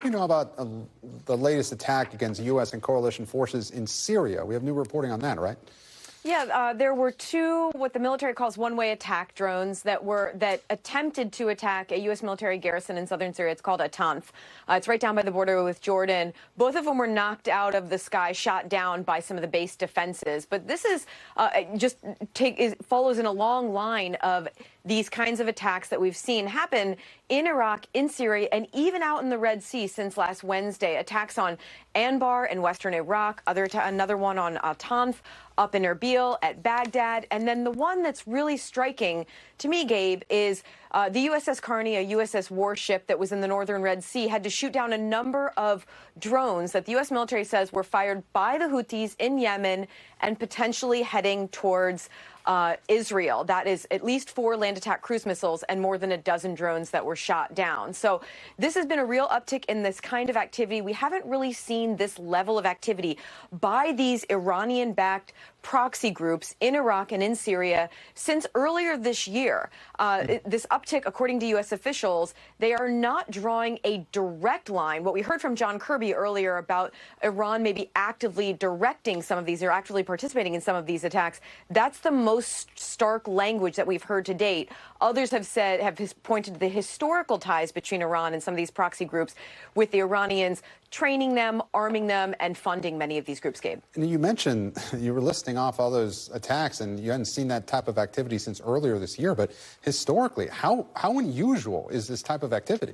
you know about the latest attack against U.S. and coalition forces in Syria? We have new reporting on that, right? Yeah, there were two, what the military calls one-way attack drones that attempted to attack a U.S. military garrison in southern Syria. It's called Atanf. It's right down by the border with Jordan. Both of them were knocked out of the sky, shot down by some of the base defenses. But this is follows in a long line of these kinds of attacks that we've seen happen in Iraq, in Syria, and even out in the Red Sea since last Wednesday. Attacks on Anbar in western Iraq, another one on Atanf up in Erbil, at Baghdad. And then the one that's really striking to me, Gabe, is the USS Kearney, a USS warship that was in the northern Red Sea, had to shoot down a number of drones that the U.S. military says were fired by the Houthis in Yemen and potentially heading towards Israel. That is at least 4 land attack cruise missiles and more than a dozen drones that were shot down. So this has been a real uptick in this kind of activity. We haven't really seen this level of activity by these Iranian-backed proxy groups in Iraq and in Syria since earlier this year. This uptick, according to U.S. officials, they are not drawing a direct line. What we heard from John Kirby earlier about Iran maybe actively directing some of these or actively participating in some of these attacks, that's the most stark language that we've heard to date. Others have pointed to the historical ties between Iran and some of these proxy groups, with the Iranians training them, arming them, and funding many of these groups, Gabe. And you mentioned, you were listing off all those attacks, and you hadn't seen that type of activity since earlier this year. But historically, how unusual is this type of activity?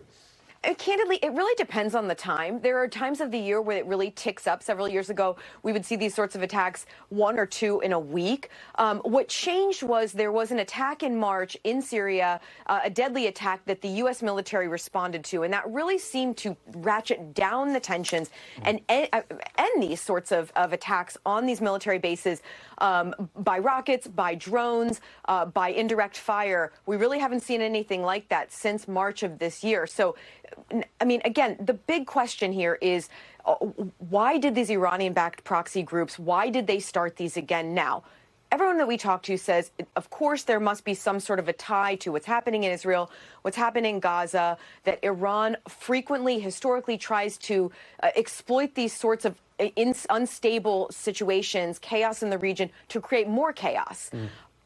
Candidly, it really depends on the time. There are times of the year where it really ticks up. Several years ago, we would see these sorts of attacks 1 or 2 in a week. What changed was there was an attack in March in Syria, a deadly attack that the U.S. military responded to, and that really seemed to ratchet down the tensions and end these sorts of attacks on these military bases by rockets, by drones, by indirect fire. We really haven't seen anything like that since March of this year. So, I mean, again, the big question here is why did these Iranian-backed proxy groups, why did they start these again now? Everyone that we talk to says, of course, there must be some sort of a tie to what's happening in Israel, what's happening in Gaza, that Iran frequently, historically tries to exploit these sorts of unstable situations, chaos in the region, to create more chaos.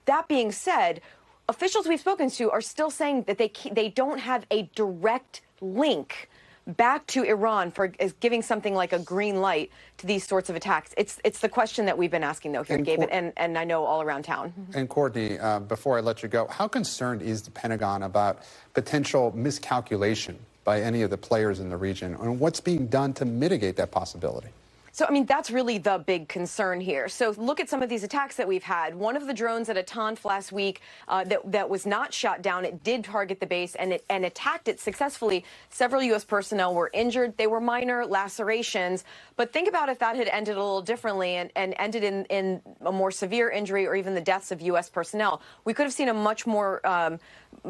That being said, officials we've spoken to are still saying that they don't have a direct link back to Iran for giving something like a green light to these sorts of attacks. It's the question that we've been asking, though, here, Gabe, and I know all around town. And Courtney, before I let you go, how concerned is the Pentagon about potential miscalculation by any of the players in the region, and what's being done to mitigate that possibility? So, I mean, that's really the big concern here. So look at some of these attacks that we've had. One of the drones at Atanf last week that was not shot down, it did target the base and attacked it successfully. Several U.S. personnel were injured. They were minor lacerations. But think about if that had ended a little differently and ended in a more severe injury or even the deaths of U.S. personnel. We could have seen a much more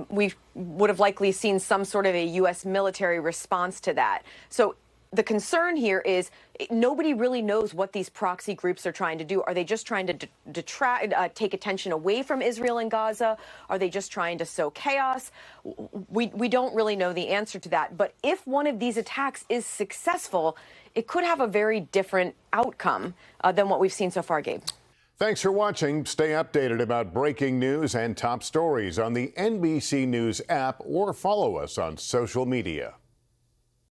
we would have likely seen some sort of a U.S. military response to that. So the concern here is nobody really knows what these proxy groups are trying to do. Are they just trying to take attention away from Israel and Gaza? Are they just trying to sow chaos? We don't really know the answer to that. But if one of these attacks is successful, it could have a very different outcome than what we've seen so far, Gabe. Thanks for watching. Stay updated about breaking news and top stories on the NBC News app or follow us on social media.